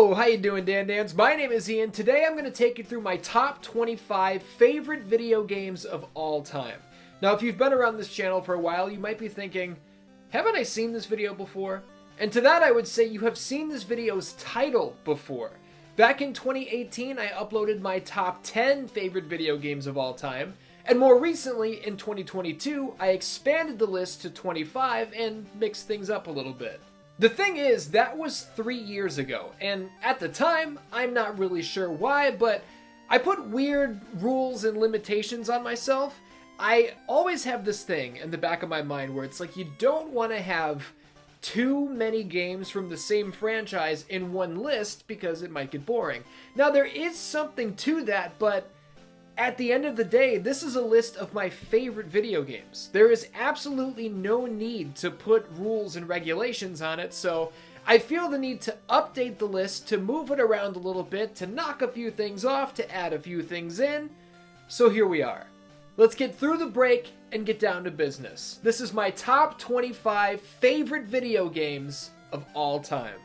Yo, how you doing, Dan Dans? My name is Ian. Today I'm going to take you through my top 25 favorite video games of all time. Now, if you've been around this channel for a while, you might be thinking, haven't I seen this video before? And to that I would say you have seen this video's title before. Back in 2018, I uploaded my top 10 favorite video games of all time, and more recently, in 2022, I expanded the list to 25 and mixed things up a little bit. The thing is, that was 3 years ago, and at the time, I'm not really sure why, but I put weird rules and limitations on myself. I always have this thing in the back of my mind where it's like you don't want to have too many games from the same franchise in one list because it might get boring. Now, there is something to that, but at the end of the day, this is a list of my favorite video games. There is absolutely no need to put rules and regulations on it, so I feel the need to update the list, to move it around a little bit, to knock a few things off, to add a few things in. So here we are. Let's get through the break and get down to business. This is my top 25 favorite video games of all time.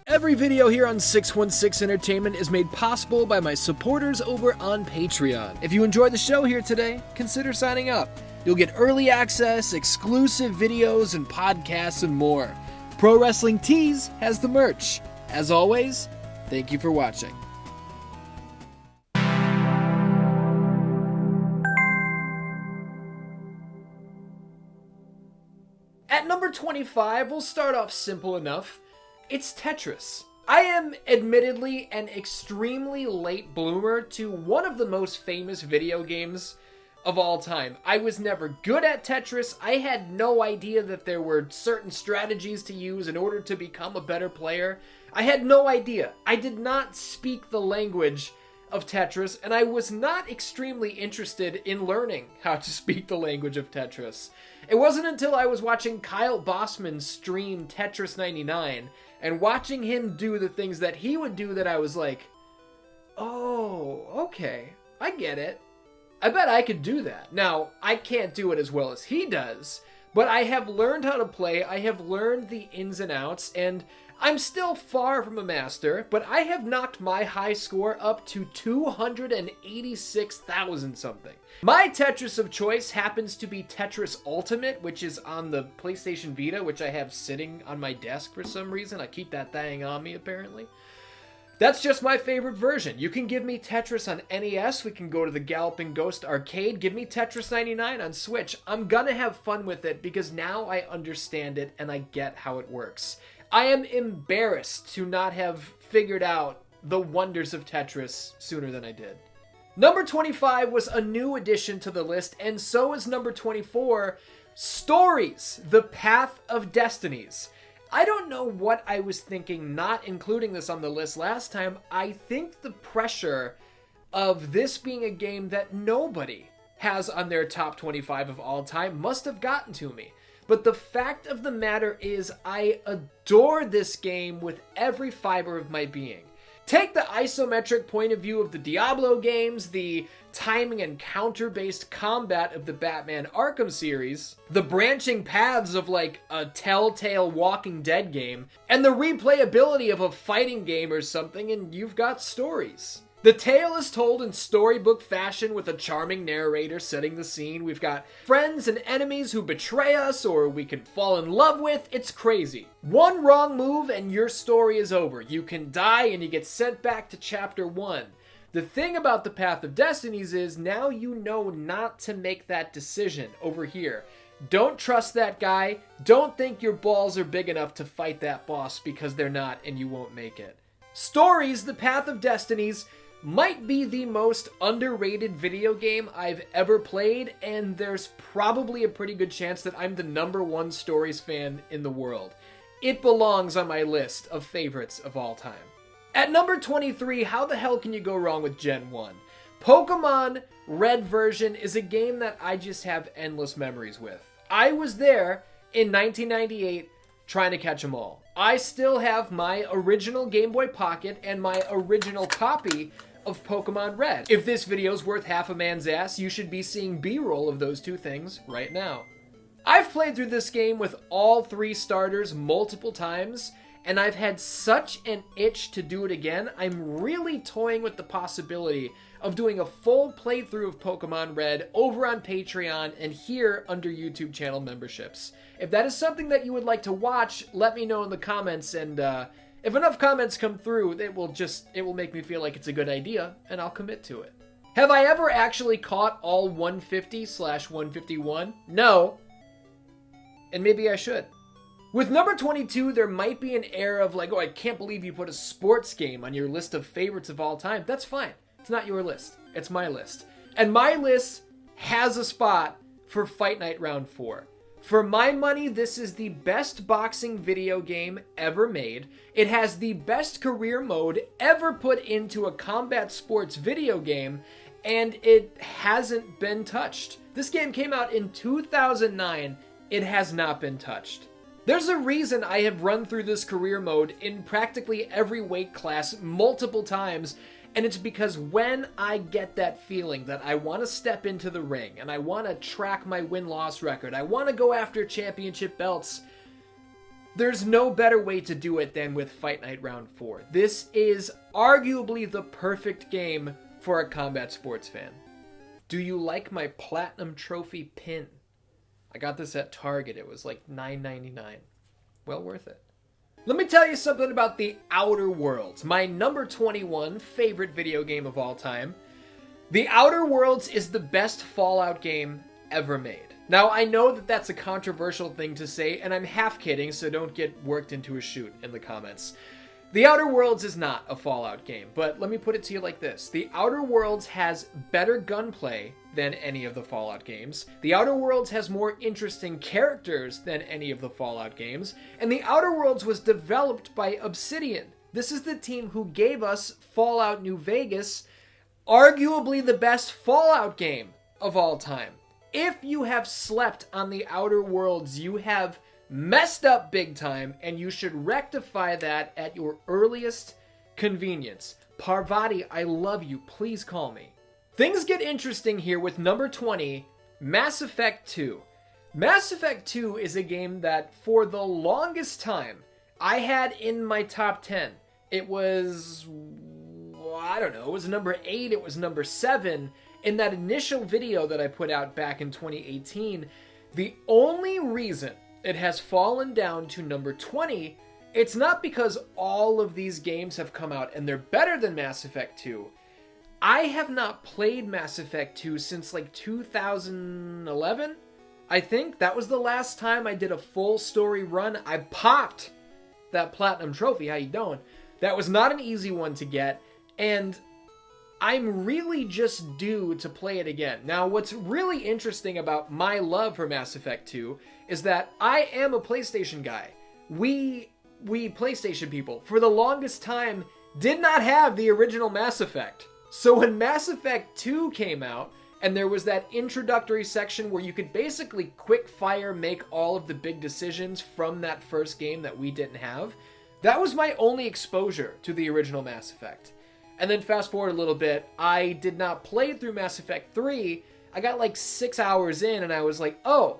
Every video here on 616 Entertainment is made possible by my supporters over on Patreon. If you enjoyed the show here today, consider signing up. You'll get early access, exclusive videos and podcasts, and more. Pro Wrestling Tees has the merch. As always, thank you for watching. At number 25, we'll start off simple enough. It's Tetris. I am admittedly an extremely late bloomer to one of the most famous video games of all time. I was never good at Tetris. I had no idea that there were certain strategies to use in order to become a better player. I had no idea. I did not speak the language of Tetris, and I was not extremely interested in learning how to speak the language of Tetris. It wasn't until I was watching Kyle Bossman stream Tetris 99 and watching him do the things that he would do that I was like, oh, okay, I get it. I bet I could do that. Now, I can't do it as well as he does, but I have learned how to play, I have learned the ins and outs, and I'm still far from a master, but I have knocked my high score up to 286,000 something. My Tetris of choice happens to be Tetris Ultimate, which is on the PlayStation Vita, which I have sitting on my desk for some reason. I keep that thing on me, apparently. That's just my favorite version. You can give me Tetris on NES, we can go to the Galloping Ghost arcade, give me Tetris 99 on Switch. I'm gonna have fun with it because now I understand it and I get how it works. I am embarrassed to not have figured out the wonders of Tetris sooner than I did. Number 25 was a new addition to the list, and so is number 24, Stories, The Path of Destinies. I don't know what I was thinking not including this on the list last time. I think the pressure of this being a game that nobody has on their top 25 of all time must have gotten to me. But the fact of the matter is, I adore this game with every fiber of my being. Take the isometric point of view of the Diablo games, the timing and counter-based combat of the Batman Arkham series, the branching paths of like a Telltale Walking Dead game, and the replayability of a fighting game or something, and you've got Stories. The tale is told in storybook fashion with a charming narrator setting the scene. We've got friends and enemies who betray us or we can fall in love with. It's crazy. One wrong move and your story is over. You can die and you get sent back to chapter 1. The thing about the Path of Destinies is now you know not to make that decision over here. Don't trust that guy. Don't think your balls are big enough to fight that boss because they're not and you won't make it. Stories, The Path of Destinies, might be the most underrated video game I've ever played, and there's probably a pretty good chance that I'm the #1 Stories fan in the world. It belongs on my list of favorites of all time. At number 23, how the hell can you go wrong with Gen 1? Pokemon Red version is a game that I just have endless memories with. I was there in 1998 trying to catch them all. I still have my original Game Boy Pocket and my original copy of Pokemon Red. If this video's worth half a man's ass, you should be seeing B-roll of those two things right now. I've played through this game with all 3 starters multiple times, and I've had such an itch to do it again. I'm really toying with the possibility of doing a full playthrough of Pokemon Red over on Patreon and here under YouTube channel memberships. If that is something that you would like to watch, let me know in the comments, and if enough comments come through, it will make me feel like it's a good idea, and I'll commit to it. Have I ever actually caught all 150/151? No. And maybe I should. With number 22, there might be an air of like, oh, I can't believe you put a sports game on your list of favorites of all time. That's fine. It's not your list. It's my list. And my list has a spot for Fight Night Round 4. For my money, this is the best boxing video game ever made. It has the best career mode ever put into a combat sports video game, and it hasn't been touched. This game came out in 2009. It has not been touched. There's a reason I have run through this career mode in practically every weight class multiple times, and it's because when I get that feeling that I want to step into the ring and I want to track my win-loss record, I want to go after championship belts, there's no better way to do it than with Fight Night Round 4. This is arguably the perfect game for a combat sports fan. Do you like my Platinum Trophy pin? I got this at Target. It was like $9.99. Well worth it. Let me tell you something about The Outer Worlds, my number 21 favorite video game of all time. The Outer Worlds is the best Fallout game ever made. Now, I know that that's a controversial thing to say, and I'm half kidding, so don't get worked into a shoot in the comments. The Outer Worlds is not a Fallout game, but let me put it to you like this. The Outer Worlds has better gunplay than any of the Fallout games. The Outer Worlds has more interesting characters than any of the Fallout games. And The Outer Worlds was developed by Obsidian. This is the team who gave us Fallout New Vegas, arguably the best Fallout game of all time. If you have slept on The Outer Worlds, you have messed up big time, and you should rectify that at your earliest convenience. Parvati, I love you. Please call me. Things get interesting here with number 20, Mass Effect 2. Mass Effect 2 is a game that, for the longest time, I had in my top 10. It was, I don't know, it was number 8, it was number 7. In that initial video that I put out back in 2018, the only reason it has fallen down to number 20, it's not because all of these games have come out and they're better than Mass Effect 2. I have not played Mass Effect 2 since like 2011, I think. That was the last time I did a full story run. I popped that Platinum Trophy. How you doing? That was not an easy one to get, and I'm really just due to play it again. Now, what's really interesting about my love for Mass Effect 2 is that I am a PlayStation guy. We PlayStation people, for the longest time, did not have the original Mass Effect. So when Mass Effect 2 came out, and there was that introductory section where you could basically quick fire make all of the big decisions from that first game that we didn't have, that was my only exposure to the original Mass Effect. And then fast forward a little bit, I did not play through Mass Effect 3. I got like 6 hours in and I was like, oh,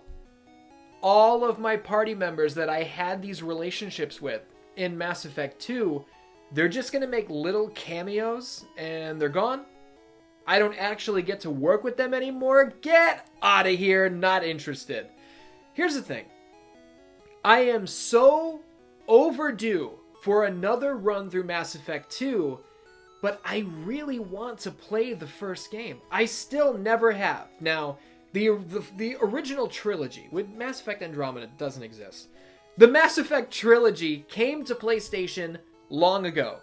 all of my party members that I had these relationships with in Mass Effect 2, they're just going to make little cameos and they're gone. I don't actually get to work with them anymore. Get out of here, not interested. Here's the thing. I am so overdue for another run through Mass Effect 2, but I really want to play the first game. I still never have. Now, the original trilogy, with Mass Effect Andromeda, doesn't exist. The Mass Effect trilogy came to PlayStation long ago.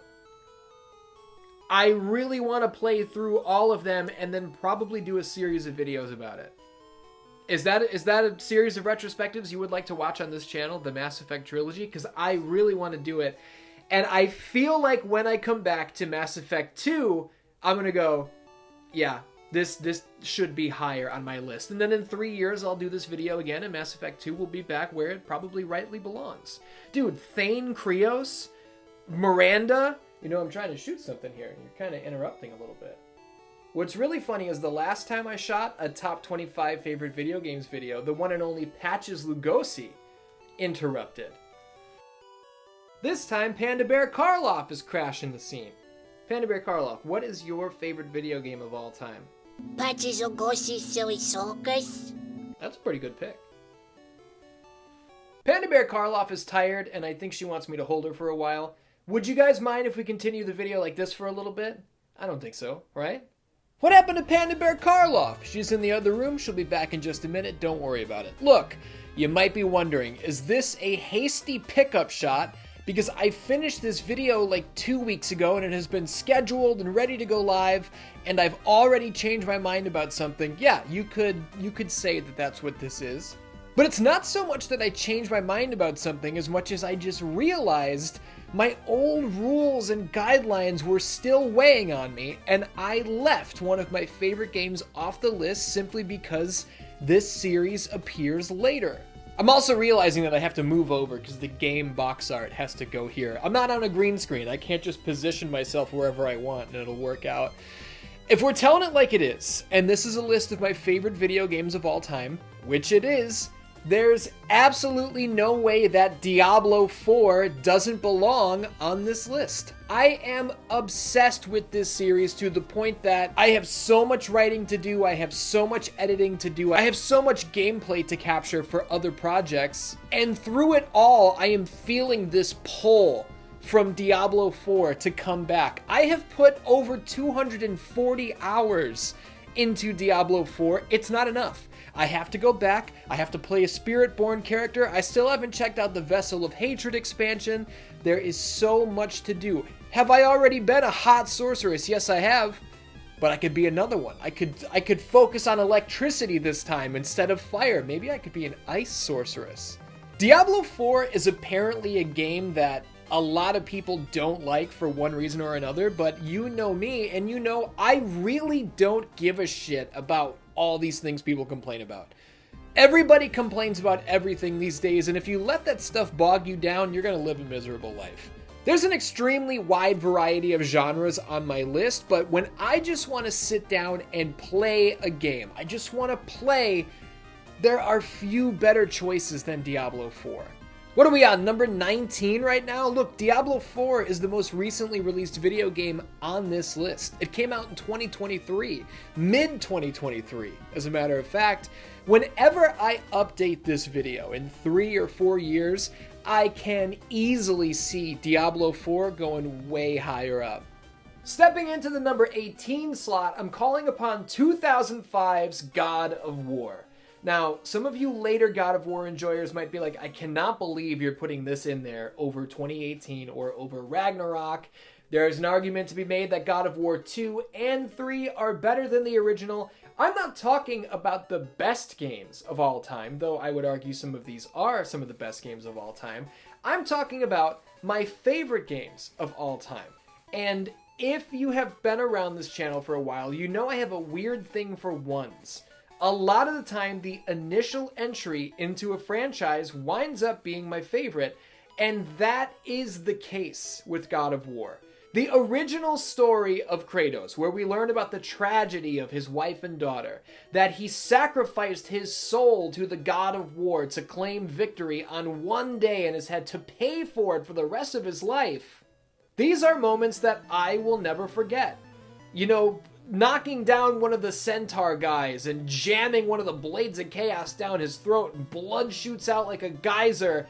I really want to play through all of them and then probably do a series of videos about it. Is that a series of retrospectives you would like to watch on this channel, the Mass Effect trilogy? Because I really want to do it. And I feel like when I come back to Mass Effect 2, I'm going to go, yeah, this should be higher on my list. And then in 3 years, I'll do this video again, and Mass Effect 2 will be back where it probably rightly belongs. Dude, Thane Krios, Miranda. You know, I'm trying to shoot something here. You're kind of interrupting a little bit. What's really funny is the last time I shot a top 25 favorite video games video, the one and only Patches Lugosi interrupted. This time, Panda Bear Karloff is crashing the scene. Panda Bear Karloff, what is your favorite video game of all time? Patches or Ghostly Silly Circus? That's a pretty good pick. Panda Bear Karloff is tired, and I think she wants me to hold her for a while. Would you guys mind if we continue the video like this for a little bit? I don't think so, right? What happened to Panda Bear Karloff? She's in the other room. She'll be back in just a minute. Don't worry about it. Look, you might be wondering, is this a hasty pickup shot? Because I finished this video like 2 weeks ago and it has been scheduled and ready to go live, and I've already changed my mind about something. Yeah, you could say that that's what this is. But it's not so much that I changed my mind about something as much as I just realized my old rules and guidelines were still weighing on me, and I left one of my favorite games off the list simply because this series appears later. I'm also realizing that I have to move over because the game box art has to go here. I'm not on a green screen. I can't just position myself wherever I want and it'll work out. If we're telling it like it is, and this is a list of my favorite video games of all time, which it is, there's absolutely no way that Diablo 4 doesn't belong on this list. I am obsessed with this series to the point that I have so much writing to do, I have so much editing to do, I have so much gameplay to capture for other projects, and through it all, I am feeling this pull from Diablo 4 to come back. I have put over 240 hours into Diablo 4. It's not enough. I have to go back. I have to play a Spirit-born character. I still haven't checked out the Vessel of Hatred expansion. There is so much to do. Have I already been a hot sorceress? Yes, I have. But I could be another one. I could focus on electricity this time instead of fire. Maybe I could be an ice sorceress. Diablo 4 is apparently a game that a lot of people don't like for one reason or another, but you know me, and you know I really don't give a shit about all these things people complain about. Everybody complains about everything these days, and if you let that stuff bog you down, you're gonna live a miserable life. There's an extremely wide variety of genres on my list, but when I just want to sit down and play a game, I just want to play, there are few better choices than Diablo 4. What are we on, number 19 right now? Look, Diablo 4 is the most recently released video game on this list. It came out in 2023, mid-2023, as a matter of fact. Whenever I update this video in 3 or 4 years, I can easily see Diablo 4 going way higher up. Stepping into the number 18 slot, I'm calling upon 2005's God of War. Now, some of you later God of War enjoyers might be like, I cannot believe you're putting this in there over 2018 or over Ragnarok. There's an argument to be made that God of War 2 and 3 are better than the original. I'm not talking about the best games of all time, though I would argue some of these are some of the best games of all time. I'm talking about my favorite games of all time. And if you have been around this channel for a while, you know I have a weird thing for ones. A lot of the time, the initial entry into a franchise winds up being my favorite, and that is the case with God of War. The original story of Kratos, where we learn about the tragedy of his wife and daughter, that he sacrificed his soul to the God of War to claim victory on one day and has had to pay for it for the rest of his life. These are moments that I will never forget. You know, knocking down one of the centaur guys and jamming one of the blades of chaos down his throat and blood shoots out like a geyser.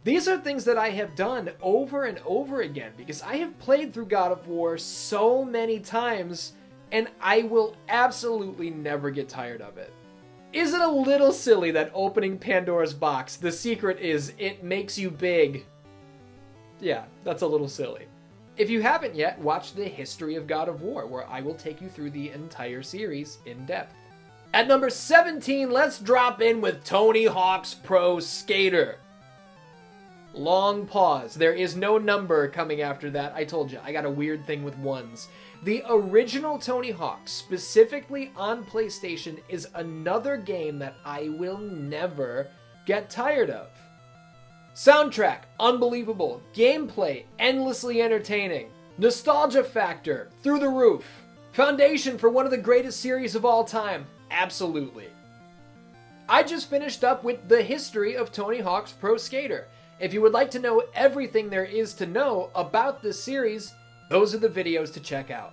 These are things that I have done over and over again because I have played through God of War so many times and I will absolutely never get tired of it. Is it a little silly that opening Pandora's box, the secret is it makes you big? Yeah, that's a little silly. If you haven't yet, watch the history of God of War, where I will take you through the entire series in depth. At number 17, let's drop in with Tony Hawk's Pro Skater. Long pause. There is no number coming after that. I told you, I got a weird thing with ones. The original Tony Hawk, specifically on PlayStation, is another game that I will never get tired of. Soundtrack, unbelievable. Gameplay, endlessly entertaining. Nostalgia factor, through the roof. Foundation for one of the greatest series of all time, absolutely. I just finished up with the history of Tony Hawk's Pro Skater, If you would like to know everything there is to know about this series, those are the videos to check out.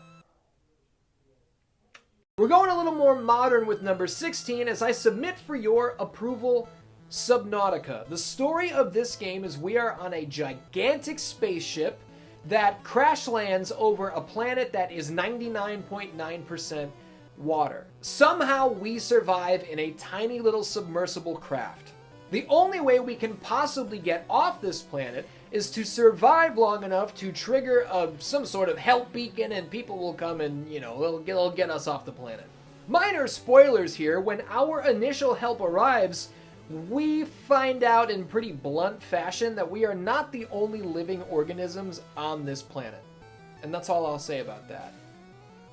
We're going a little more modern with number 16 as I submit for your approval Subnautica. The story of this game is we are on a gigantic spaceship that crash lands over a planet that is 99.9% water. Somehow we survive in a tiny little submersible craft. The only way we can possibly get off this planet is to survive long enough to trigger some sort of help beacon, and people will come and, they'll get us off the planet. Minor spoilers here, when our initial help arrives, we find out in pretty blunt fashion that we are not the only living organisms on this planet. And that's all I'll say about that.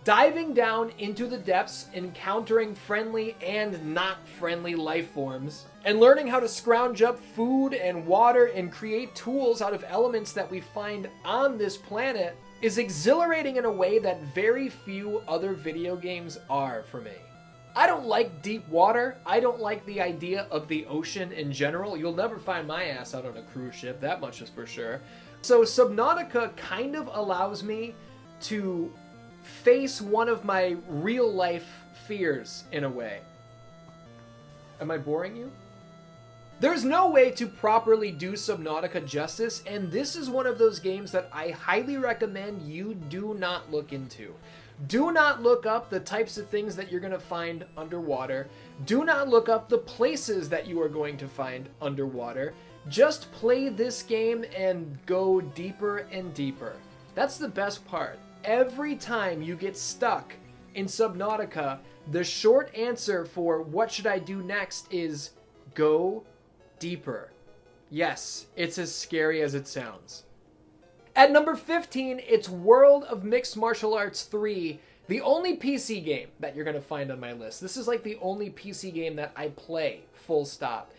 Diving down into the depths, encountering friendly and not friendly life forms, and learning how to scrounge up food and water and create tools out of elements that we find on this planet is exhilarating in a way that very few other video games are for me. I don't like deep water. I don't like the idea of the ocean in general. You'll never find my ass out on a cruise ship, that much is for sure. So Subnautica kind of allows me to face one of my real life fears in a way. Am I boring you? There's no way to properly do Subnautica justice, and this is one of those games that I highly recommend you do not look into. Do not look up the types of things that you're going to find underwater. Do not look up the places that you are going to find underwater. Just play this game and go deeper and deeper. That's the best part. Every time you get stuck in Subnautica, the short answer for what should I do next is go deeper. Yes, it's as scary as it sounds. At number 15, it's World of Mixed Martial Arts 3, the only PC game that you're going to find on my list. This is like the only PC game that I play, full stop.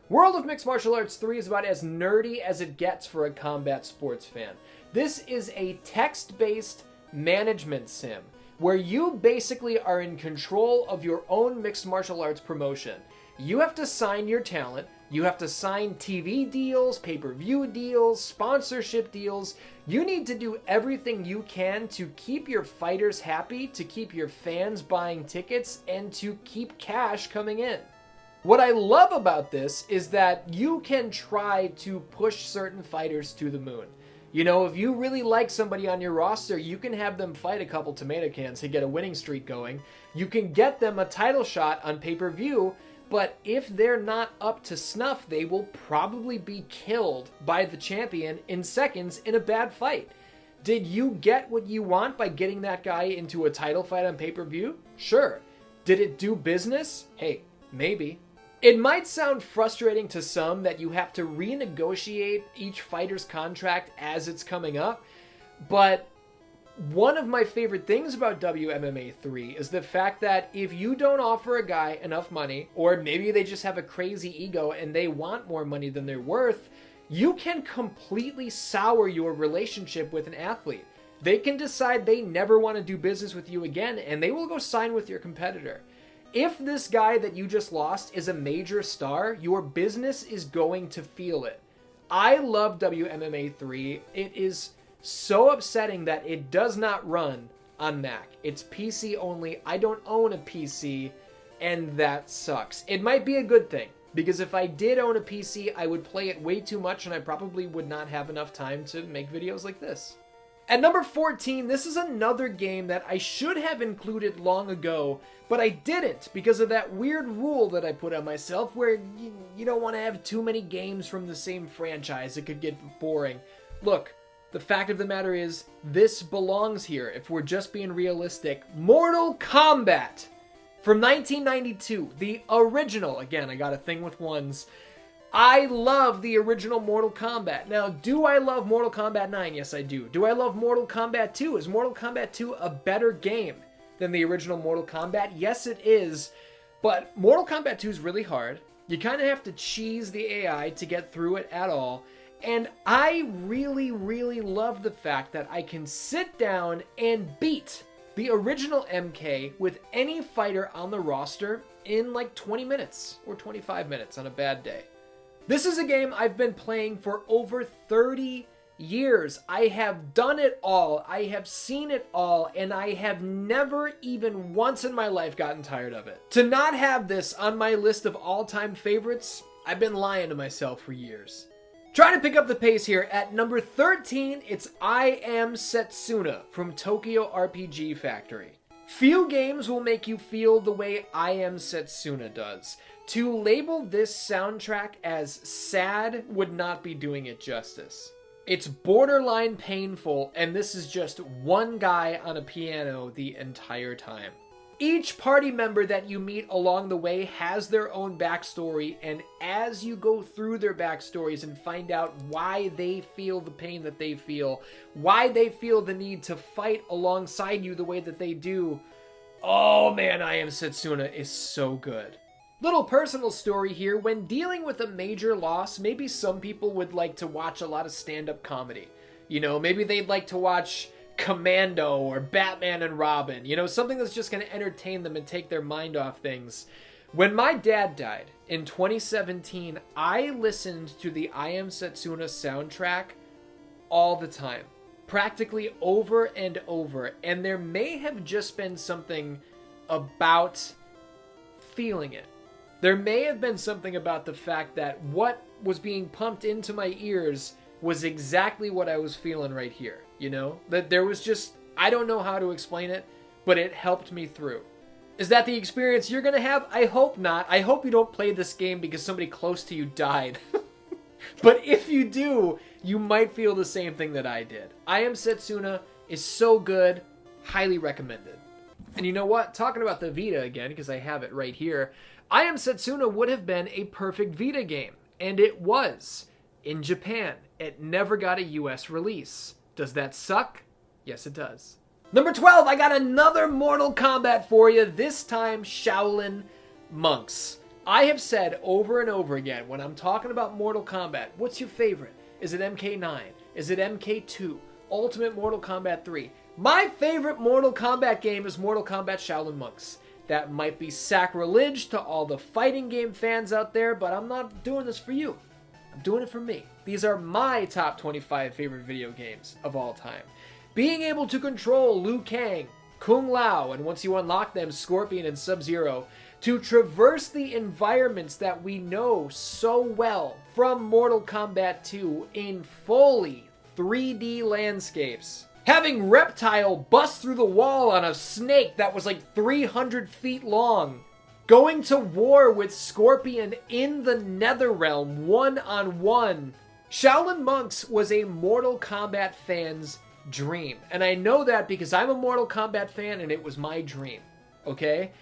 World of Mixed Martial Arts 3 is about as nerdy as it gets for a combat sports fan. This is a text-based management sim where you basically are in control of your own mixed martial arts promotion. You have to sign your talent, you have to sign TV deals, pay-per-view deals, sponsorship deals. You need to do everything you can to keep your fighters happy, to keep your fans buying tickets, and to keep cash coming in. What I love about this is that you can try to push certain fighters to the moon. You know, if you really like somebody on your roster, you can have them fight a couple tomato cans to get a winning streak going. You can get them a title shot on pay-per-view, but if they're not up to snuff, they will probably be killed by the champion in seconds in a bad fight. Did you get what you want by getting that guy into a title fight on pay-per-view? Sure. Did it do business? Hey, maybe. It might sound frustrating to some that you have to renegotiate each fighter's contract as it's coming up, but one of my favorite things about WMMA 3 is the fact that if you don't offer a guy enough money, or maybe they just have a crazy ego and they want more money than they're worth, you can completely sour your relationship with an athlete. They can decide they never want to do business with you again, and they will go sign with your competitor. If this guy that you just lost is a major star, your business is going to feel it. I love WMMA 3. It is so upsetting that it does not run on Mac. It's PC only. I don't own a PC, and that sucks. It might be a good thing, because if I did own a PC, I would play it way too much, and I probably would not have enough time to make videos like this. At number 14, this is another game that I should have included long ago, but I didn't because of that weird rule that I put on myself where you don't want to have too many games from the same franchise. It could get boring. Look, the fact of the matter is, this belongs here if we're just being realistic. Mortal Kombat from 1992, the original. Again, I got a thing with ones. I love the original Mortal Kombat. Now, do I love Mortal Kombat 9? Yes, I do. Do I love Mortal Kombat 2? Is Mortal Kombat 2 a better game than the original Mortal Kombat? Yes, it is. But Mortal Kombat 2 is really hard. You kind of have to cheese the AI to get through it at all. And I really, really love the fact that I can sit down and beat the original MK with any fighter on the roster in like 20 minutes or 25 minutes on a bad day. This is a game I've been playing for over 30 years. I have done it all. I have seen it all, and I have never even once in my life gotten tired of it. To not have this on my list of all-time favorites, I've been lying to myself for years. Trying to pick up the pace here, at number 13, it's I Am Setsuna from Tokyo RPG Factory. Few games will make you feel the way I Am Setsuna does. To label this soundtrack as sad would not be doing it justice. It's borderline painful, and this is just one guy on a piano the entire time. Each party member that you meet along the way has their own backstory, and as you go through their backstories and find out why they feel the pain that they feel, why they feel the need to fight alongside you the way that they do, oh man, I Am Setsuna is so good. Little personal story here, when dealing with a major loss, maybe some people would like to watch a lot of stand-up comedy. You know, maybe they'd like to watch Commando or Batman and Robin, you know, something that's just going to entertain them and take their mind off things. When my dad died in 2017, I listened to the I Am Setsuna soundtrack all the time, practically over and over, and there may have just been something about feeling it. There may have been something about the fact that what was being pumped into my ears was exactly what I was feeling right here, you know? That there was just, I don't know how to explain it, but it helped me through. Is that the experience you're gonna have? I hope not. I hope you don't play this game because somebody close to you died. But if you do, you might feel the same thing that I did. I Am Setsuna is so good, highly recommended. And you know what? Talking about the Vita again, because I have it right here, I Am Setsuna would have been a perfect Vita game, and it was. In Japan, it never got a US release. Does that suck? Yes, it does. Number 12, I got another Mortal Kombat for you, this time Shaolin Monks. I have said over and over again, when I'm talking about Mortal Kombat, what's your favorite? Is it MK9? Is it MK2? Ultimate Mortal Kombat 3? My favorite Mortal Kombat game is Mortal Kombat Shaolin Monks. That might be sacrilege to all the fighting game fans out there, but I'm not doing this for you. I'm doing it for me. These are my top 25 favorite video games of all time. Being able to control Liu Kang, Kung Lao, and once you unlock them, Scorpion and Sub-Zero, to traverse the environments that we know so well from Mortal Kombat 2 in fully 3D landscapes. Having Reptile bust through the wall on a snake that was like 300 feet long. Going to war with Scorpion in the Netherrealm, one-on-one. Shaolin Monks was a Mortal Kombat fan's dream. And I know that because I'm a Mortal Kombat fan and it was my dream. Okay?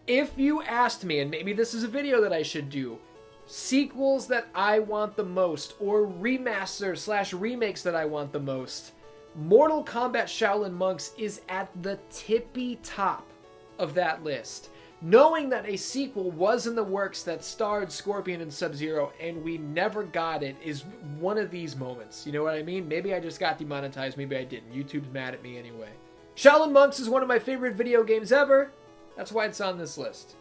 If you asked me, and maybe this is a video that I should do, sequels that I want the most, or remaster/remakes that I want the most, Mortal Kombat Shaolin Monks is at the tippy top of that list. Knowing that a sequel was in the works that starred Scorpion and Sub-Zero and we never got it is one of these moments. You know what I mean? Maybe I just got demonetized, maybe I didn't. YouTube's mad at me anyway. Shaolin Monks is one of my favorite video games ever. That's why it's on this list.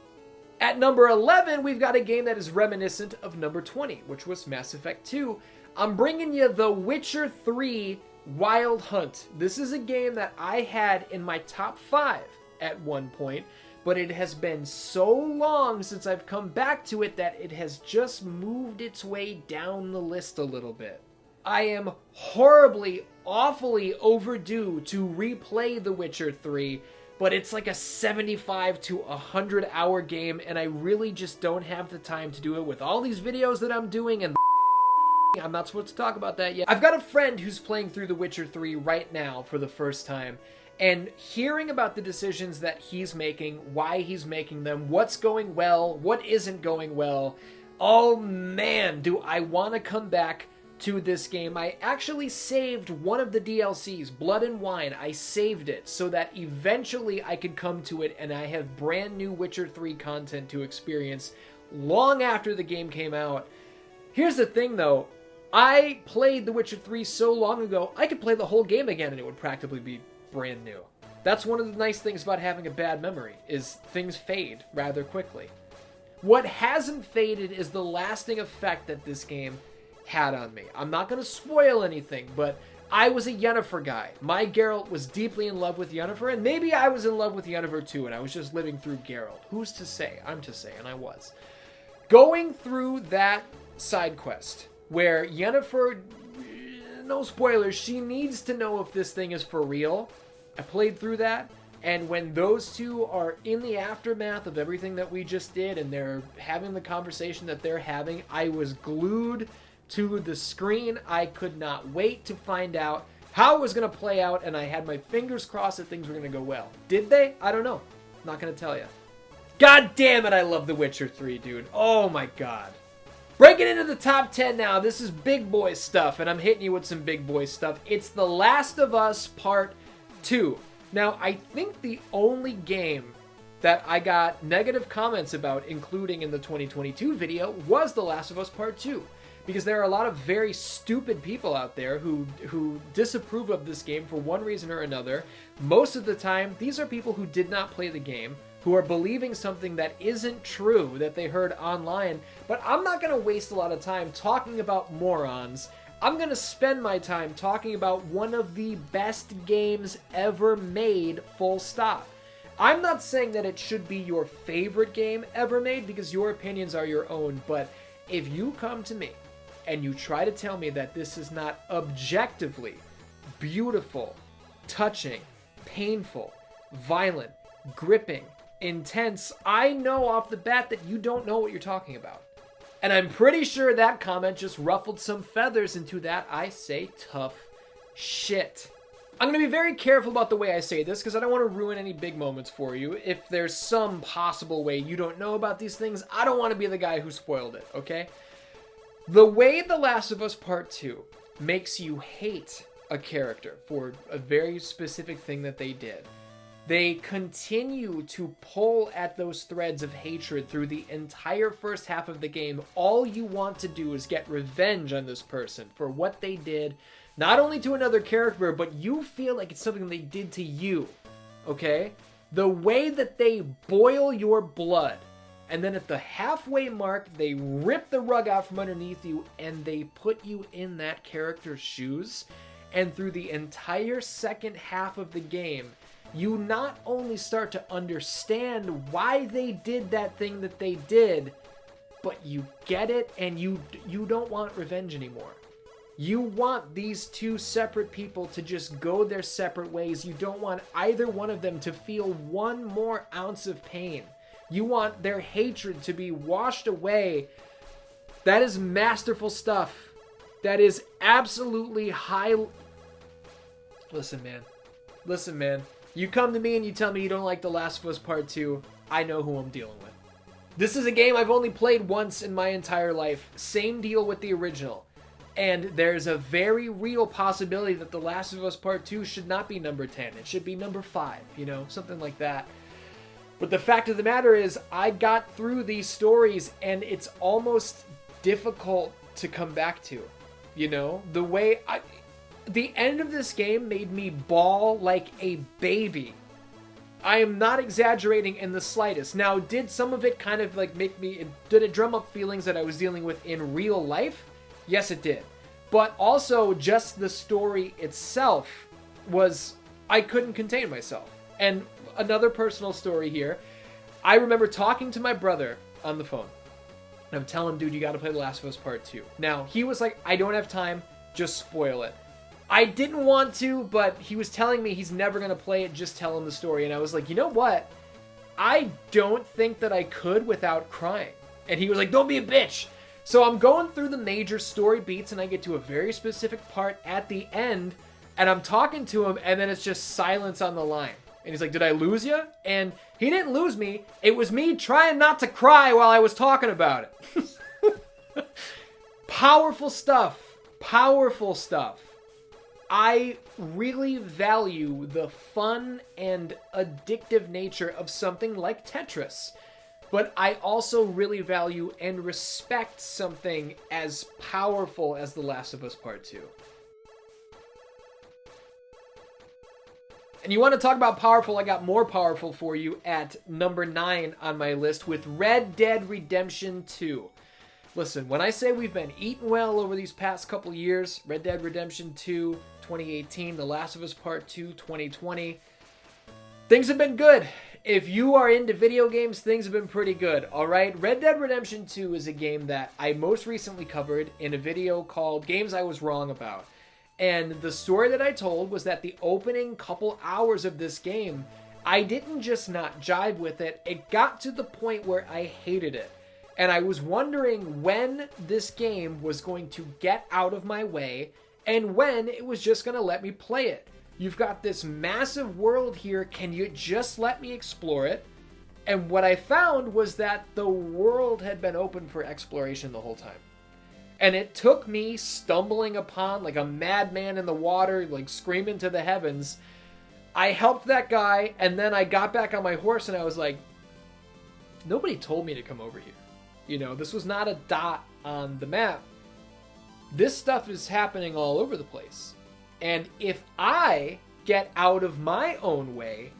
At number 11, we've got a game that is reminiscent of number 20, which was Mass Effect 2. I'm bringing you The Witcher 3 Wild Hunt. This is a game that I had in my top 5 at one point, but it has been so long since I've come back to it that it has just moved its way down the list a little bit. I am horribly, awfully overdue to replay The Witcher 3, but it's like a 75 to 100 hour game, and I really just don't have the time to do it with all these videos that I'm doing and I'm not supposed to talk about that yet. I've got a friend who's playing through The Witcher 3 right now for the first time, and hearing about the decisions that he's making, why he's making them, what's going well, what isn't going well, oh man, do I want to come back to this game. I actually saved one of the DLCs, Blood and Wine. I saved it so that eventually I could come to it and I have brand new Witcher 3 content to experience long after the game came out. Here's the thing though, I played The Witcher 3 so long ago, I could play the whole game again and it would practically be brand new. That's one of the nice things about having a bad memory, is things fade rather quickly. What hasn't faded is the lasting effect that this game had on me. I'm not going to spoil anything, but I was a Yennefer guy. My Geralt was deeply in love with Yennefer, and maybe I was in love with Yennefer too, and I was just living through Geralt. Who's to say? I'm to say, and I was. Going through that side quest, where Yennefer, no spoilers, she needs to know if this thing is for real. I played through that, and when those two are in the aftermath of everything that we just did, and they're having the conversation that they're having, I was glued to the screen. I could not wait to find out how it was going to play out, and I had my fingers crossed that things were going to go well. Did they? I don't know. Not going to tell you. God damn it, I love The Witcher 3, dude. Oh my god. Breaking into the top 10 now. This is big boy stuff, and I'm hitting you with some big boy stuff. It's The Last of Us Part 2. Now, I think the only game that I got negative comments about, including in the 2022 video, was The Last of Us Part 2. Because there are a lot of very stupid people out there who disapprove of this game for one reason or another. Most of the time, these are people who did not play the game, who are believing something that isn't true that they heard online. But I'm not going to waste a lot of time talking about morons. I'm going to spend my time talking about one of the best games ever made, full stop. I'm not saying that it should be your favorite game ever made, because your opinions are your own, but if you come to me and you try to tell me that this is not objectively beautiful, touching, painful, violent, gripping, intense, I know off the bat that you don't know what you're talking about. And I'm pretty sure that comment just ruffled some feathers into that, I say, tough shit. I'm going to be very careful about the way I say this, because I don't want to ruin any big moments for you. If there's some possible way you don't know about these things, I don't want to be the guy who spoiled it, okay? The way The Last of Us Part 2 makes you hate a character for a very specific thing that they did. They continue to pull at those threads of hatred through the entire first half of the game. All you want to do is get revenge on this person for what they did, not only to another character, but you feel like it's something they did to you, okay? The way that they boil your blood, and then at the halfway mark, they rip the rug out from underneath you, and they put you in that character's shoes, and through the entire second half of the game, you not only start to understand why they did that thing that they did, but you get it, and you don't want revenge anymore. You want these two separate people to just go their separate ways. You don't want either one of them to feel one more ounce of pain. You want their hatred to be washed away. That is masterful stuff. That is absolutely high. Listen, man. You come to me and you tell me you don't like The Last of Us Part 2, I know who I'm dealing with. This is a game I've only played once in my entire life. Same deal with the original. And there's a very real possibility that The Last of Us Part 2 should not be number 10. It should be number 5, something like that. But the fact of the matter is, I got through these stories and it's almost difficult to come back to. The end of this game made me bawl like a baby. I am not exaggerating in the slightest. Now, did some of it kind of did it drum up feelings that I was dealing with in real life? Yes, it did. But also, just the story itself I couldn't contain myself. And another personal story here. I remember talking to my brother on the phone. And I'm telling him, dude, you gotta play The Last of Us Part 2. Now, he was like, I don't have time, just spoil it. I didn't want to, but he was telling me he's never gonna play it, just tell him the story. And I was like, you know what? I don't think that I could without crying. And he was like, don't be a bitch. So I'm going through the major story beats, and I get to a very specific part at the end, and I'm talking to him, and then it's just silence on the line. And he's like, did I lose you? And he didn't lose me. It was me trying not to cry while I was talking about it. Powerful stuff. Powerful stuff. I really value the fun and addictive nature of something like Tetris. But I also really value and respect something as powerful as The Last of Us Part 2. And you want to talk about powerful, I got more powerful for you at number 9 on my list with Red Dead Redemption 2. Listen, when I say we've been eating well over these past couple years, Red Dead Redemption 2, 2018, The Last of Us Part 2, 2020, things have been good. If you are into video games, things have been pretty good, alright? Red Dead Redemption 2 is a game that I most recently covered in a video called Games I Was Wrong About. And the story that I told was that the opening couple hours of this game, I didn't just not jive with it, it got to the point where I hated it. And I was wondering when this game was going to get out of my way and when it was just going to let me play it. You've got this massive world here, can you just let me explore it? And what I found was that the world had been open for exploration the whole time. And it took me stumbling upon, like a madman in the water, like screaming to the heavens. I helped that guy, and then I got back on my horse and I was like, nobody told me to come over here. You know, this was not a dot on the map. This stuff is happening all over the place. And if I get out of my own way,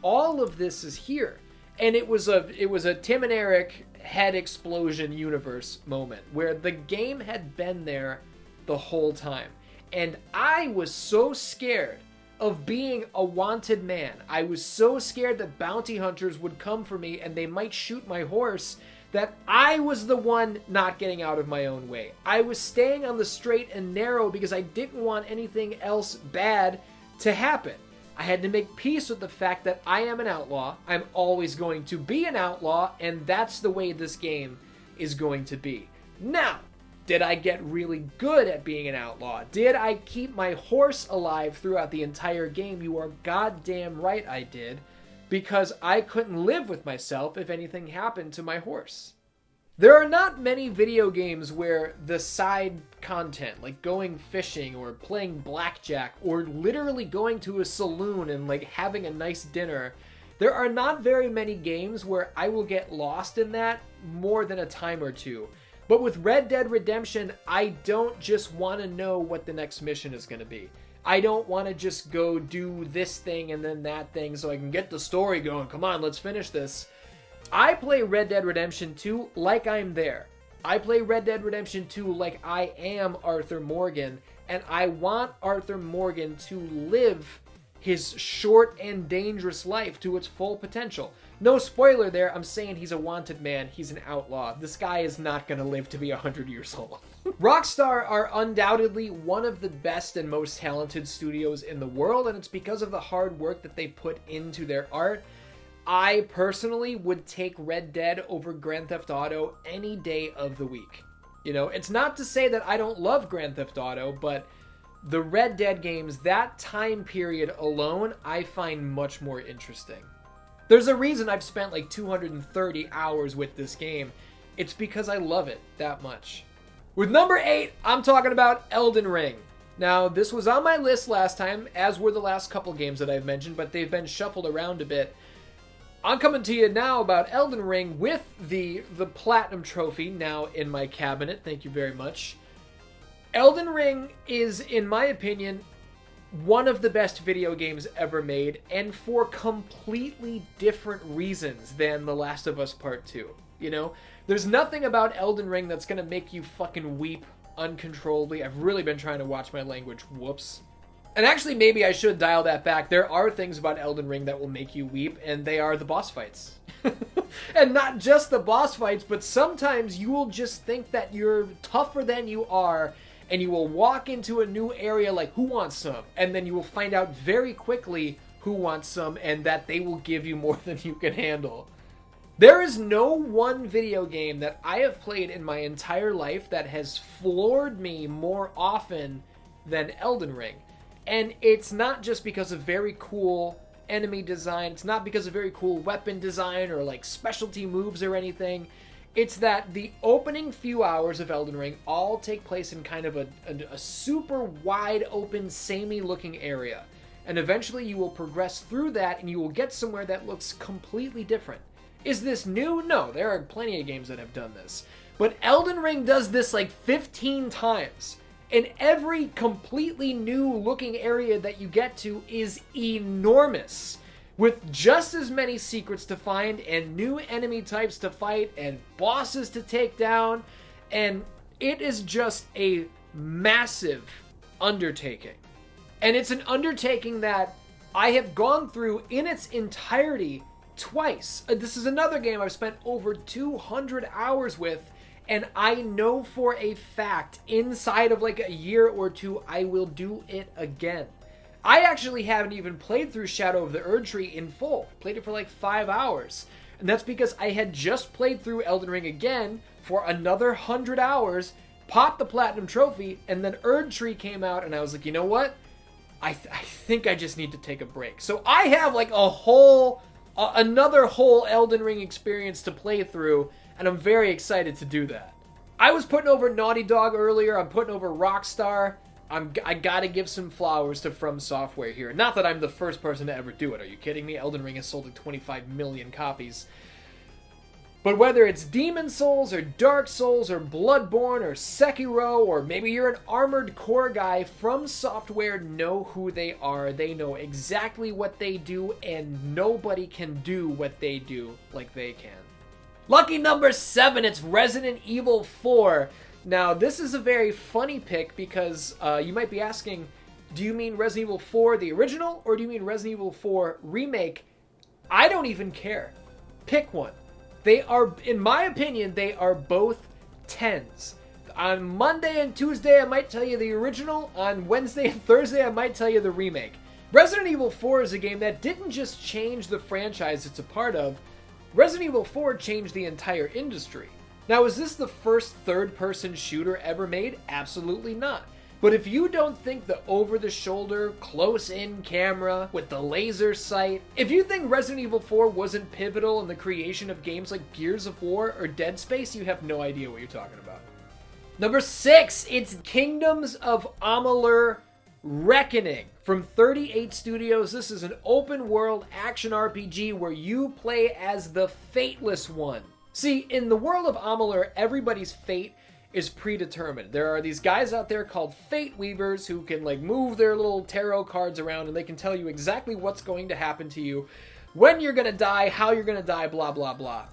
all of this is here. And it was a Tim and Eric head explosion universe moment where the game had been there the whole time. And I was so scared of being a wanted man. I was so scared that bounty hunters would come for me and they might shoot my horse that I was the one not getting out of my own way. I was staying on the straight and narrow because I didn't want anything else bad to happen. I had to make peace with the fact that I am an outlaw. I'm always going to be an outlaw, and that's the way this game is going to be. Now, did I get really good at being an outlaw? Did I keep my horse alive throughout the entire game? You are goddamn right I did, because I couldn't live with myself if anything happened to my horse. There are not many video games where the side content, like going fishing or playing blackjack or literally going to a saloon and like having a nice dinner, there are not very many games where I will get lost in that more than a time or two. But with Red Dead Redemption, I don't just want to know what the next mission is going to be. I don't want to just go do this thing and then that thing so I can get the story going. Come on, let's finish this. I play Red Dead Redemption 2 like I'm there. I play Red Dead Redemption 2 like I am Arthur Morgan, and I want Arthur Morgan to live his short and dangerous life to its full potential. No spoiler there, I'm saying he's a wanted man, he's an outlaw. This guy is not going to live to be 100 years old. Rockstar are undoubtedly one of the best and most talented studios in the world, and it's because of the hard work that they put into their art. I personally would take Red Dead over Grand Theft Auto any day of the week. You know, it's not to say that I don't love Grand Theft Auto, but the Red Dead games, that time period alone, I find much more interesting. There's a reason I've spent like 230 hours with this game. It's because I love it that much. With number 8, I'm talking about Elden Ring. Now, this was on my list last time, as were the last couple games that I've mentioned, but they've been shuffled around a bit. I'm coming to you now about Elden Ring with the Platinum Trophy now in my cabinet. Thank you very much. Elden Ring is, in my opinion, one of the best video games ever made, and for completely different reasons than The Last of Us Part 2. You know, there's nothing about Elden Ring that's gonna make you fucking weep uncontrollably. I've really been trying to watch my language. Whoops. And actually, maybe I should dial that back. There are things about Elden Ring that will make you weep, and they are the boss fights. And not just the boss fights, but sometimes you will just think that you're tougher than you are, and you will walk into a new area like, who wants some? And then you will find out very quickly who wants some, and that they will give you more than you can handle. There is no one video game that I have played in my entire life that has floored me more often than Elden Ring. And it's not just because of very cool enemy design. It's not because of very cool weapon design or like specialty moves or anything. It's that the opening few hours of Elden Ring all take place in kind of a super wide open, samey looking area. And eventually you will progress through that and you will get somewhere that looks completely different. Is this new? No, there are plenty of games that have done this. But Elden Ring does this like 15 times. And every completely new looking area that you get to is enormous, with just as many secrets to find and new enemy types to fight and bosses to take down. And it is just a massive undertaking. And it's an undertaking that I have gone through in its entirety twice. This is another game I've spent over 200 hours with, and I know for a fact inside of like a year or two I will do it again. I actually haven't even played through Shadow of the Erdtree in full. Played it for like 5 hours. And that's because I had just played through Elden Ring again for another 100 hours, popped the Platinum Trophy, and then Erdtree came out, and I was like, you know what? I think I just need to take a break. So I have like another whole Elden Ring experience to play through, and I'm very excited to do that. I was putting over Naughty Dog earlier. I'm putting over Rockstar. I gotta give some flowers to From Software here. Not that I'm the first person to ever do it. Are you kidding me? Elden Ring has sold like 25 million copies. But whether it's Demon Souls or Dark Souls or Bloodborne or Sekiro, or maybe you're an Armored Core guy, From Software know who they are. They know exactly what they do, and nobody can do what they do like they can. Lucky number 7, it's Resident Evil 4. Now, this is a very funny pick because you might be asking, do you mean Resident Evil 4 the original, or do you mean Resident Evil 4 remake? I don't even care. Pick one. They are, in my opinion, they are both 10s. On Monday and Tuesday, I might tell you the original. On Wednesday and Thursday, I might tell you the remake. Resident Evil 4 is a game that didn't just change the franchise it's a part of. Resident Evil 4 changed the entire industry. Now, is this the first third-person shooter ever made? Absolutely not. But if you don't think the over-the-shoulder, close-in camera with the laser sight, if you think Resident Evil 4 wasn't pivotal in the creation of games like Gears of War or Dead Space, you have no idea what you're talking about. Number 6, it's Kingdoms of Amalur Reckoning from 38 Studios. This is an open-world action RPG where you play as the Fateless One. See, in the world of Amalur, everybody's fate is predetermined. There are these guys out there called Fate Weavers who can like move their little tarot cards around, and they can tell you exactly what's going to happen to you, when you're going to die, how you're going to die, blah, blah, blah.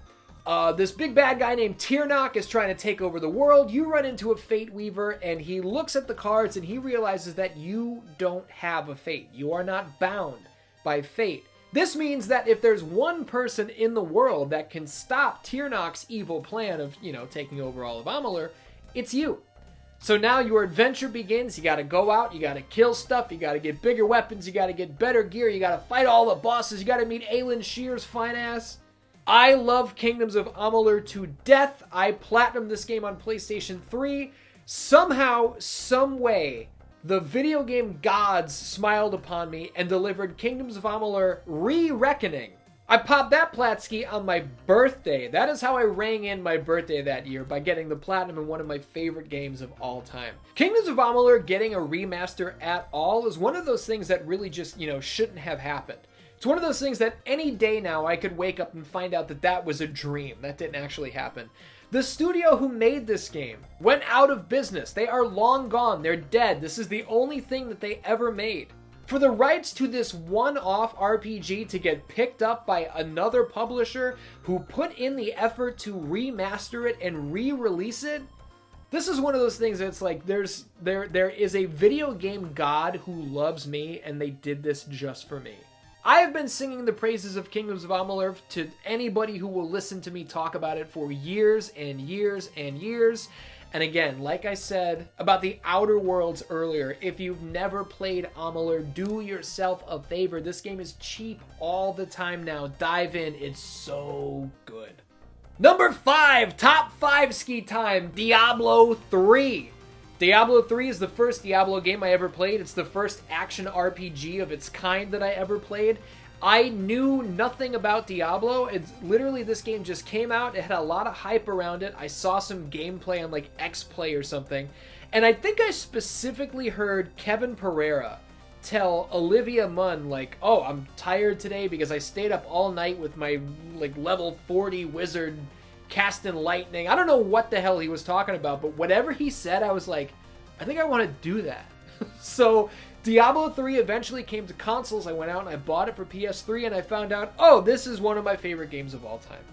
This big bad guy named Tiernock is trying to take over the world. You run into a Fate Weaver, and he looks at the cards, and he realizes that you don't have a fate. You are not bound by fate. This means that if there's one person in the world that can stop Tiernock's evil plan of, taking over all of Amalur, it's you. So now your adventure begins. You gotta go out, you gotta kill stuff, you gotta get bigger weapons, you gotta get better gear, you gotta fight all the bosses, you gotta meet Aelin Shear's fine ass. I love Kingdoms of Amalur to death. I platinumed this game on PlayStation 3. Somehow, some way, the video game gods smiled upon me and delivered Kingdoms of Amalur Re-Reckoning. I popped that Platski on my birthday. That is how I rang in my birthday that year, by getting the platinum in one of my favorite games of all time. Kingdoms of Amalur getting a remaster at all is one of those things that really just, shouldn't have happened. It's one of those things that any day now I could wake up and find out that that was a dream. That didn't actually happen. The studio who made this game went out of business. They are long gone. They're dead. This is the only thing that they ever made. For the rights to this one-off RPG to get picked up by another publisher who put in the effort to remaster it and re-release it, this is one of those things that's like, there is a video game god who loves me, and they did this just for me. I have been singing the praises of Kingdoms of Amalur to anybody who will listen to me talk about it for years and years and years. And again, like I said about the Outer Worlds earlier, if you've never played Amalur, do yourself a favor. This game is cheap all the time now. Dive in. It's so good. Number 5, top 5 ski time, Diablo 3. Diablo 3 is the first Diablo game I ever played. It's the first action RPG of its kind that I ever played. I knew nothing about Diablo. It's literally, this game just came out. It had a lot of hype around it. I saw some gameplay on like X-Play or something. And I think I specifically heard Kevin Pereira tell Olivia Munn, like, oh, I'm tired today because I stayed up all night with my like level 40 wizard casting lightning. I don't know what the hell he was talking about, but whatever he said, I was like, I think I want to do that. So Diablo 3 eventually came to consoles. I went out and I bought it for PS3 and I found out, oh, this is one of my favorite games of all time.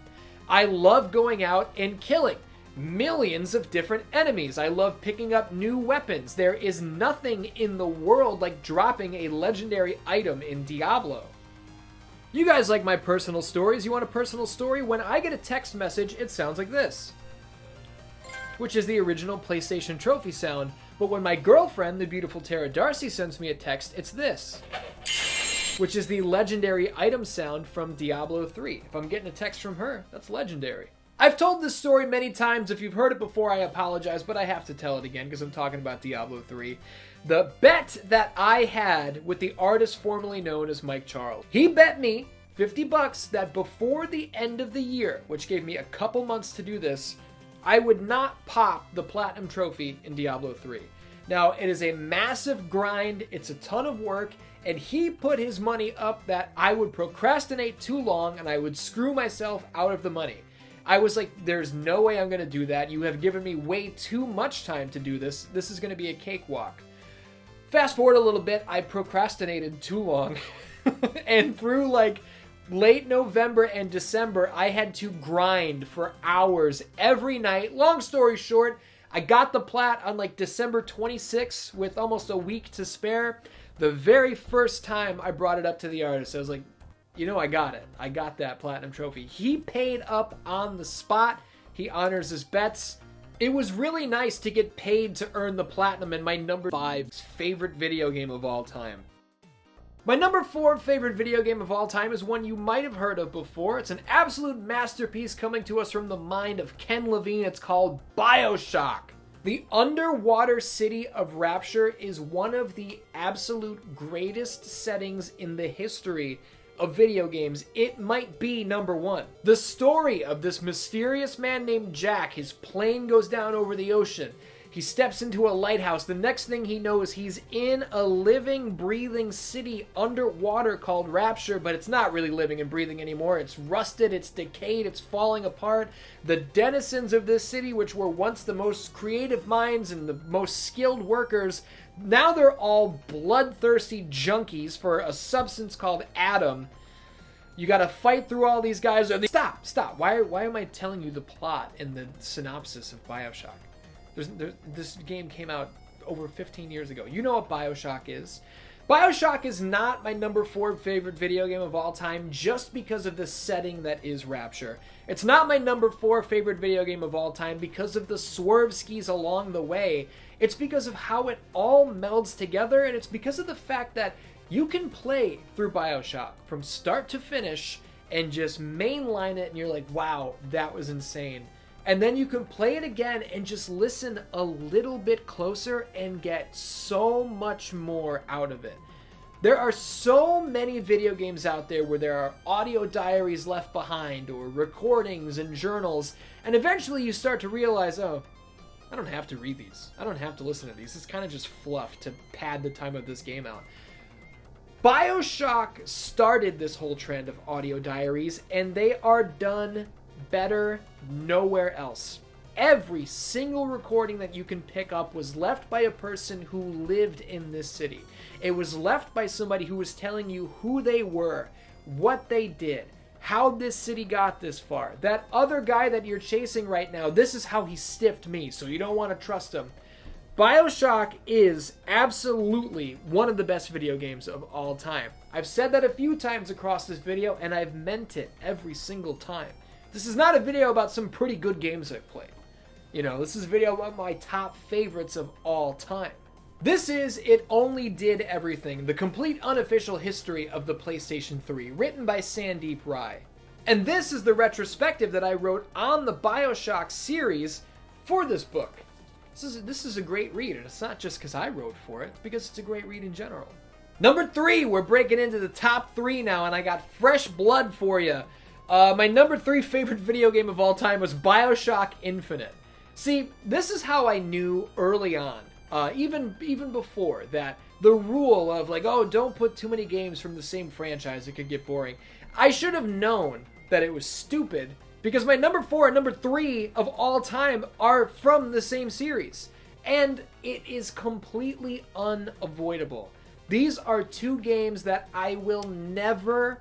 I love going out and killing millions of different enemies. I love picking up new weapons. There is nothing in the world like dropping a legendary item in Diablo. You guys like my personal stories. You want a personal story? When I get a text message, it sounds like this, which is the original PlayStation trophy sound. But when my girlfriend, the beautiful Tara Darcy, sends me a text, it's this, which is the legendary item sound from Diablo 3. If I'm getting a text from her, that's legendary. I've told this story many times. If you've heard it before, I apologize, but I have to tell it again because I'm talking about Diablo 3. The bet that I had with the artist formerly known as Mike Charles. He bet me $50 that before the end of the year, which gave me a couple months to do this, I would not pop the Platinum Trophy in Diablo 3. Now, it is a massive grind, it's a ton of work, and he put his money up that I would procrastinate too long and I would screw myself out of the money. I was like, there's no way I'm going to do that. You have given me way too much time to do this. This is going to be a cakewalk. Fast forward a little bit, I procrastinated too long. And through like late November and December, I had to grind for hours every night. Long story short, I got the plat on like December 26th with almost a week to spare. The very first time I brought it up to the artist, I was like, you know, I got it. I got that Platinum Trophy. He paid up on the spot. He honors his bets. It was really nice to get paid to earn the Platinum in my number 5 favorite video game of all time. My number 4 favorite video game of all time is one you might have heard of before. It's an absolute masterpiece coming to us from the mind of Ken Levine. It's called BioShock. The underwater city of Rapture is one of the absolute greatest settings in the history of video games. It might be number 1. The story of this mysterious man named Jack, his plane goes down over the ocean. He steps into a lighthouse. The next thing he knows, he's in a living, breathing city underwater called Rapture, but it's not really living and breathing anymore. It's rusted, it's decayed, it's falling apart. The denizens of this city, which were once the most creative minds and the most skilled workers, now they're all bloodthirsty junkies for a substance called Adam. You gotta fight through all these guys. Stop. Why am I telling you the plot and the synopsis of BioShock? This game came out over 15 years ago. You know what BioShock is. BioShock is not my number 4 favorite video game of all time just because of the setting that is Rapture. It's not my number 4 favorite video game of all time because of the swerve skis along the way. It's because of how it all melds together, and it's because of the fact that you can play through BioShock from start to finish and just mainline it, and you're like, wow, that was insane. And then you can play it again and just listen a little bit closer and get so much more out of it. There are so many video games out there where there are audio diaries left behind or recordings and journals, and eventually you start to realize, oh, I don't have to read these. I don't have to listen to these. It's kind of just fluff to pad the time of this game out. BioShock started this whole trend of audio diaries, and they are done better nowhere else. Every single recording that you can pick up was left by a person who lived in this city. It was left by somebody who was telling you who they were, what they did, how this city got this far. That other guy that you're chasing right now, this is how he stiffed me, so you don't want to trust him. BioShock is absolutely one of the best video games of all time. I've said that a few times across this video, and I've meant it every single time. This is not a video about some pretty good games I've played. You know, this is a video about my top favorites of all time. This is It Only Did Everything, the complete unofficial history of the PlayStation 3, written by Sandeep Rai. And this is the retrospective that I wrote on the BioShock series for this book. This is a great read, and it's not just because I wrote for it, it's because it's a great read in general. Number 3, we're breaking into the top 3 now, and I got fresh blood for you. My number 3 favorite video game of all time was BioShock Infinite. See, this is how I knew early on, even before, that the rule of like, oh, don't put too many games from the same franchise, it could get boring. I should have known that it was stupid, because my number 4 and number 3 of all time are from the same series. And it is completely unavoidable. These are two games that I will never,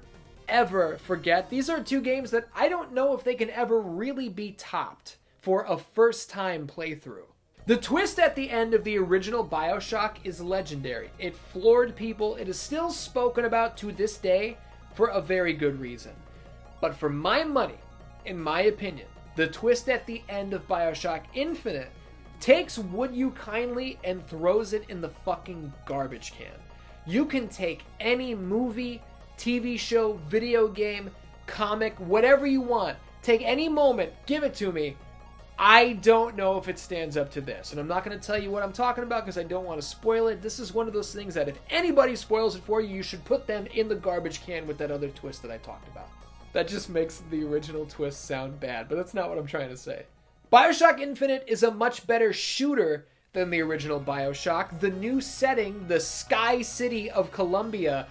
ever forget. These are two games that I don't know if they can ever really be topped for a first-time playthrough. The twist at the end of the original BioShock is legendary. It floored people. It is still spoken about to this day for a very good reason. But for my money, in my opinion, the twist at the end of BioShock Infinite takes Would You Kindly and throws it in the fucking garbage can. You can take any movie, TV show, video game, comic, whatever you want. Take any moment, give it to me. I don't know if it stands up to this. And I'm not going to tell you what I'm talking about because I don't want to spoil it. This is one of those things that if anybody spoils it for you, you should put them in the garbage can with that other twist that I talked about. That just makes the original twist sound bad, but that's not what I'm trying to say. BioShock Infinite is a much better shooter than the original BioShock. The new setting, the Sky City of Columbia,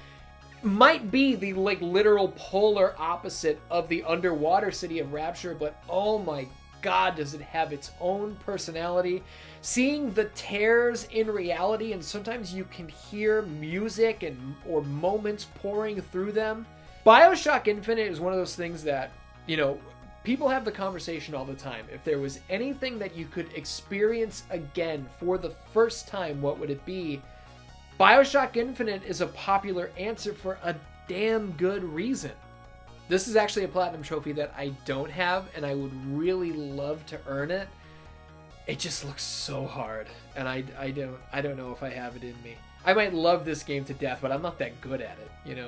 might be the literal polar opposite of the underwater city of Rapture, but oh my God, does it have its own personality. Seeing the tears in reality, and sometimes you can hear music or moments pouring through them. BioShock Infinite is one of those things that, people have the conversation all the time. If there was anything that you could experience again for the first time, what would it be? BioShock Infinite is a popular answer for a damn good reason. This is actually a platinum trophy that I don't have, and I would really love to earn it. It just looks so hard, and I don't know if I have it in me. I might love this game to death, but I'm not that good at it,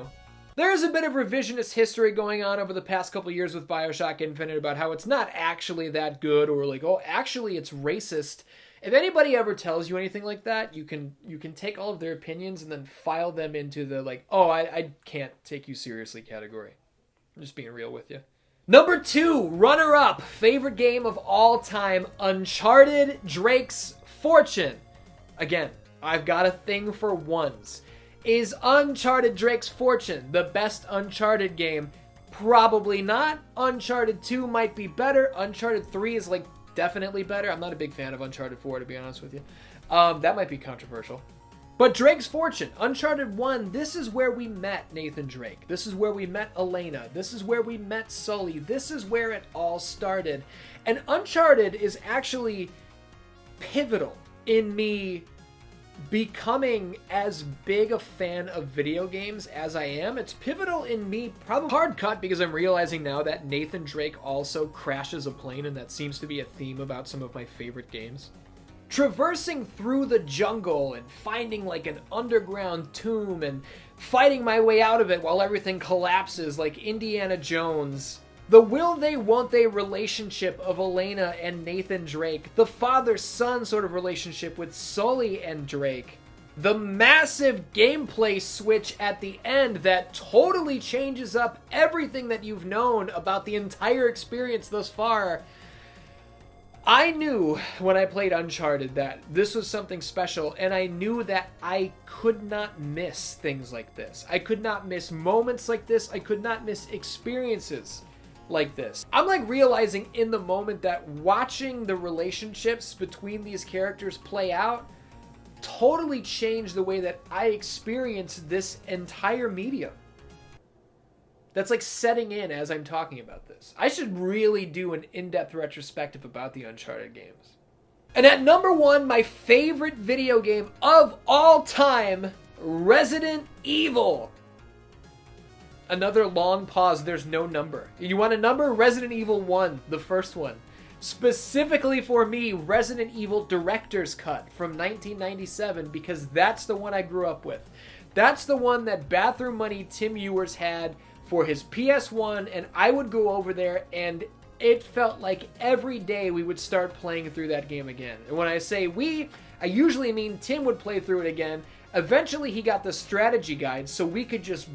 There is a bit of revisionist history going on over the past couple of years with BioShock Infinite about how it's not actually that good, or actually it's racist. If anybody ever tells you anything like that, you can take all of their opinions and then file them into the I can't take you seriously category. I'm just being real with you. Number 2, runner-up, favorite game of all time, Uncharted Drake's Fortune. Again, I've got a thing for ones. Is Uncharted Drake's Fortune the best Uncharted game? Probably not. Uncharted 2 might be better. Uncharted 3 is definitely better. I'm not a big fan of Uncharted 4, to be honest with you. That might be controversial. But Drake's Fortune, Uncharted 1, this is where we met Nathan Drake. This is where we met Elena. This is where we met Sully. This is where it all started. And Uncharted is actually pivotal in me becoming as big a fan of video games as I am. It's pivotal in me, probably hard cut, because I'm realizing now that Nathan Drake also crashes a plane, and that seems to be a theme about some of my favorite games. Traversing through the jungle and finding an underground tomb and fighting my way out of it while everything collapses like Indiana Jones. The will they, won't they relationship of Elena and Nathan Drake. The father-son sort of relationship with Sully and Drake. The massive gameplay switch at the end that totally changes up everything that you've known about the entire experience thus far. I knew when I played Uncharted that this was something special, and I knew that I could not miss things like this. I could not miss moments like this. I could not miss experiences like this. I'm realizing in the moment that watching the relationships between these characters play out totally changed the way that I experienced this entire medium. That's setting in as I'm talking about this. I should really do an in-depth retrospective about the Uncharted games. And at number 1, my favorite video game of all time, Resident Evil. Another long pause, there's no number. You want a number? Resident Evil 1, the first one. Specifically for me, Resident Evil Director's Cut from 1997, because that's the one I grew up with. That's the one that Bathroom Money Tim Ewers had for his PS1, and I would go over there, and it felt like every day we would start playing through that game again. And when I say we, I usually mean Tim would play through it again. Eventually he got the strategy guide, so we could just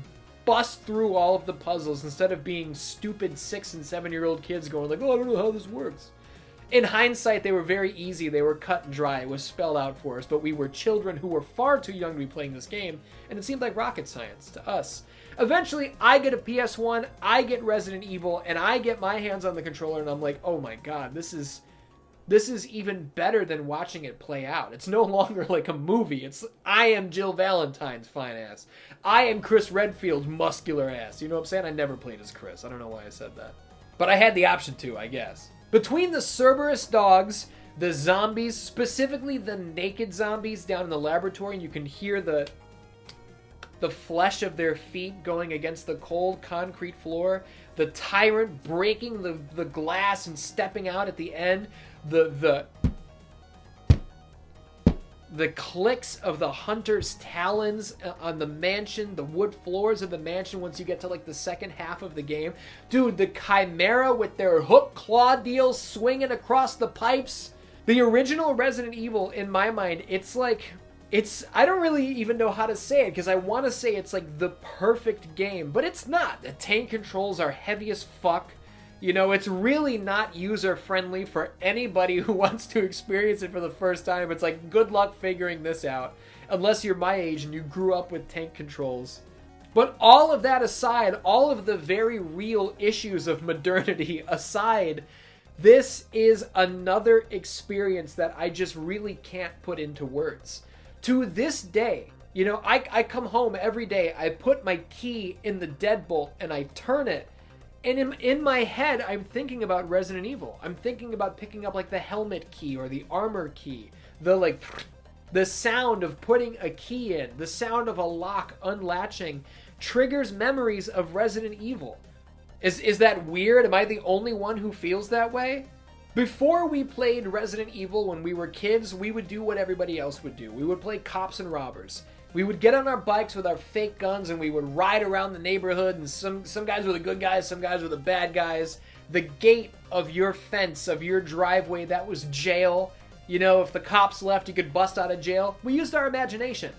bust through all of the puzzles instead of being stupid 6 and 7-year-old kids going oh, I don't know how this works. In hindsight, they were very easy. They were cut and dry. It was spelled out for us, but we were children who were far too young to be playing this game, and it seemed like rocket science to us. Eventually, I get a PS1, I get Resident Evil, and I get my hands on the controller, and I'm like, oh my god, this is this is even better than watching it play out. It's no longer like a movie. It's, I am Jill Valentine's fine ass. I am Chris Redfield's muscular ass. You know what I'm saying? I never played as Chris. I don't know why I said that. But I had the option to, I guess. Between the Cerberus dogs, the zombies, specifically the naked zombies down in the laboratory, and you can hear the flesh of their feet going against the cold concrete floor, the tyrant breaking the glass and stepping out at the end, the clicks of the hunter's talons on the mansion, the wood floors of the mansion once you get to like the second half of the game. Dude, the Chimera with their hook claw deals swinging across the pipes. The original Resident Evil, in my mind, it's like, I don't really even know how to say it, because I want to say it's like the perfect game, but it's not. The tank controls are heavy as fuck. You know, it's really not user-friendly for anybody who wants to experience it for the first time. It's like, good luck figuring this out, unless you're my age and you grew up with tank controls. But all of that aside, all of the very real issues of modernity aside, this is another experience that I just really can't put into words. To this day, you know, I come home every day, I put my key in the deadbolt and I turn it, and in my head, I'm thinking about Resident Evil. I'm thinking about picking up like the helmet key or the armor key, the sound of putting a key in, the sound of a lock unlatching triggers memories of Resident Evil. Is that weird? Am I the only one who feels that way? Before we played Resident Evil when we were kids, we would do what everybody else would do. We would play cops and robbers. We would get on our bikes with our fake guns and we would ride around the neighborhood, and some guys were the good guys, some guys were the bad guys. The gate of your fence, of your driveway, that was jail. You know, if the cops left, you could bust out of jail. We used our imagination.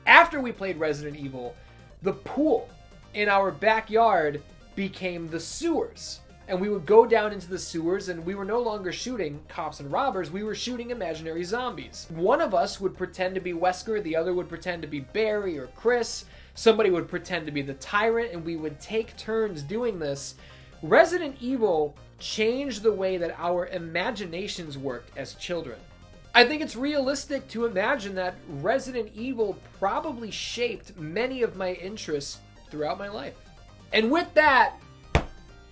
After we played Resident Evil, the pool in our backyard became the sewers. And we would go down into the sewers, and we were no longer shooting cops and robbers, we were shooting imaginary zombies. One of us would pretend to be Wesker, the other would pretend to be Barry or Chris, somebody would pretend to be the tyrant, and we would take turns doing this. Resident Evil changed the way that our imaginations worked as children. I think it's realistic to imagine that Resident Evil probably shaped many of my interests throughout my life. And with that,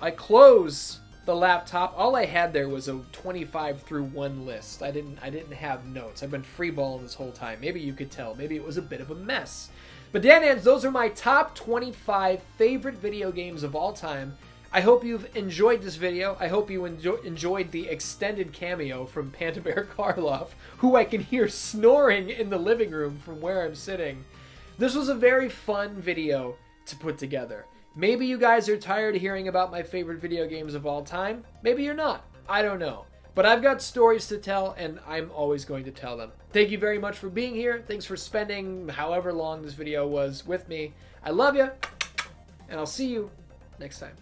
I close the laptop. All I had there was a 25 through 1 list. I didn't have notes. I've been freeballing this whole time. Maybe you could tell. Maybe it was a bit of a mess. But Dan Hands, those are my top 25 favorite video games of all time. I hope you've enjoyed this video. I hope you enjoyed the extended cameo from Panda Bear Karloff, who I can hear snoring in the living room from where I'm sitting. This was a very fun video to put together. Maybe you guys are tired of hearing about my favorite video games of all time. Maybe you're not. I don't know. But I've got stories to tell, and I'm always going to tell them. Thank you very much for being here. Thanks for spending however long this video was with me. I love you, and I'll see you next time.